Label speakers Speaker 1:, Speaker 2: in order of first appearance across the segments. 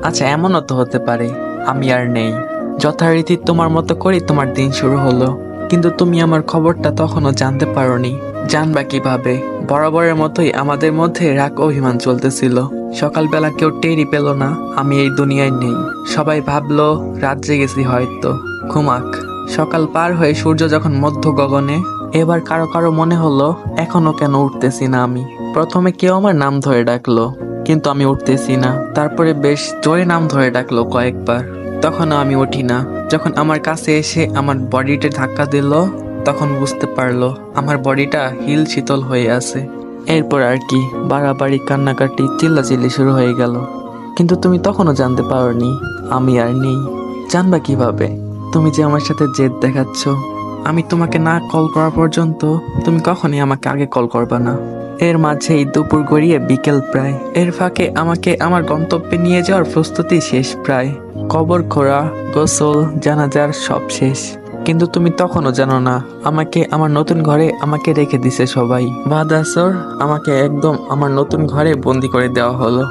Speaker 1: আচ্ছা, এমনও তো হতে পারে আমি আর নেই। যথারীতি তোমার মতো করে তোমার দিন শুরু হলো, কিন্তু তুমি আমার খবরটা তখনও জানতে পারোনি। জানবা কিভাবে? বরাবরের মতোই আমাদের মধ্যে রাগ অভিমান চলতেছিল। সকালবেলা কেউ টেরই পেল না আমি এই দুনিয়ায় নেই। সবাই ভাবলো রাত জেগেছি হয়তো, ঘুমাক। সকাল পার হয়ে সূর্য যখন মধ্য গগনে, এবার কারো কারো মনে হলো এখনো কেন উঠতেছি না আমি। প্রথমে কেউ আমার নাম ধরে ডাকলো, কিন্তু আমি উঠতেছি না। তারপরে বেশ জোরে নাম ধরে ডাকলো কয়েকবার, তখনও আমি উঠি না। যখন আমার কাছে এসে আমার বডিটা ধাক্কা দিল, তখন বুঝতে পারলো আমার বডিটা হিল শীতল হয়ে আছে। এরপর আর কি, বাড়াবাড়ি, কান্নাকাটি, চিল্লাচিল্লি শুরু হয়ে গেল। কিন্তু তুমি তখনও জানতে পারোনি আমি আর নেই। জানবা কিভাবে? তুমি যে আমার সাথে জেদ দেখাচ্ছ। আমি তোমাকে না কল করা পর্যন্ত তুমি কখনই আমাকে আগে কল করবা না। এর মাঝেই দুপুর গড়িয়ে বিকেল প্রায়। এর ফাঁকে আমাকে আমার গন্তব্যে নিয়ে যাওয়ার প্রস্তুতি শেষ প্রায়। কবর খোঁড়া, গোসল, জানাজার সব শেষ। কিন্তু তুমি তখনও জানো না আমাকে আমার নতুন ঘরে আমাকে রেখে দিছে সবাই। বাদ আসর আমাকে একদম আমার নতুন ঘরে বন্দি করে দেওয়া হলো।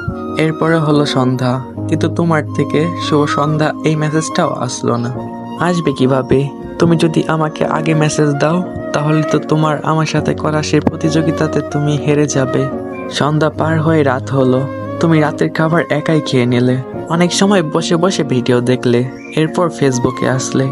Speaker 1: এরপরে হলো সন্ধ্যা, কিন্তু তোমার থেকে শুভ সন্ধ্যা এই মেসেজটাও আসলো না। আসবে কিভাবে? তুমি যদি আমাকে আগে মেসেজ দাও, তাহলে তো তোমার আমার সাথে করা সেই প্রতিযোগিতাতে তুমি হেরে যাবে। সন্ধ্যা পার হয়ে রাত হলো, তুমি রাতের খাবার একাই খেয়ে নিলে। অনেক সময় বসে বসে ভিডিও দেখলে, এরপর ফেসবুকে আসলে।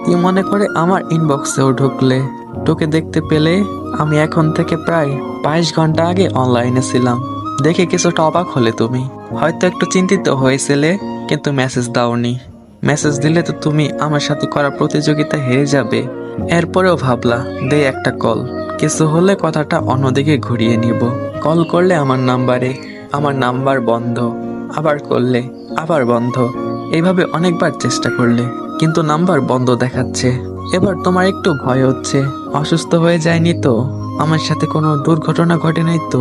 Speaker 1: কি মনে করে আমার ইনবক্সেও ঢুকলে। ঢুকে দেখতে পেলে আমি এখন থেকে প্রায় 22 ঘন্টা আগে অনলাইনে ছিলাম। দেখে কিছুটা অবাক হলে তুমি। হয়তো একটু চিন্তিত হয়েছিলে, কিন্তু মেসেজ দাওনি। মেসেজ দিলে তো তুমি আমার সাথে করা প্রতিযোগিতা হেরে যাবে। এরপরেও ভাবলা দে একটা কল, কিছু হলে কথাটা অন্যদিকে ঘুরিয়ে নিব। কল করলে আমার নাম্বারে, আমার নাম্বার বন্ধ। আবার করলে আবার বন্ধ। এইভাবে অনেকবার চেষ্টা করলে, কিন্তু নাম্বার বন্ধ দেখাচ্ছে। এবার তোমার একটু ভয় হচ্ছে, অসুস্থ হয়ে যায়নি তো? আমার সাথে কোনো দুর্ঘটনা ঘটে নাই তো?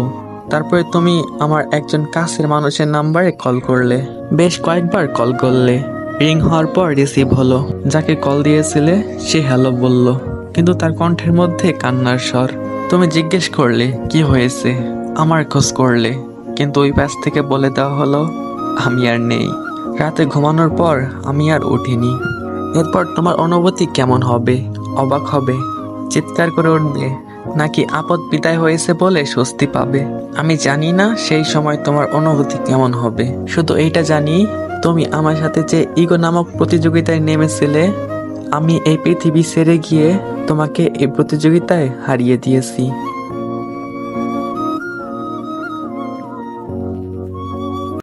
Speaker 1: তারপরে তুমি আমার একজন কাছের মানুষের নাম্বারে কল করলে। বেশ কয়েকবার কল করলে। রিং হওয়ার পর রিসিভ হলো। যাকে কল দিয়েছিলে সে হ্যালো বলল, কিন্তু তার কণ্ঠের মধ্যে কান্নার স্বর। তুমি জিজ্ঞেস করলে কি হয়েছে, আমার খোঁজ করলে, কিন্তু ওই পাশ থেকে বলে দেওয়া হলো আমি আর নেই। রাতে ঘুমানোর পর আমি আর উঠিনি। এরপর তোমার অনুভূতি কেমন হবে? অবাক হবে, চিৎকার করে উঠবে, নাকি আপদ বিদায় হয়েছে বলে স্বস্তি পাবে? আমি জানি না সেই সময় তোমার অনুভূতি কেমন হবে। শুধু এইটা জানি, তুমি আমার সাথে যে ইগো নামক প্রতিযোগিতায় নেমেছিলে, আমি এই পৃথিবী ছেড়ে গিয়ে তোমাকে এই প্রতিযোগিতায় হারিয়ে দিয়েছি।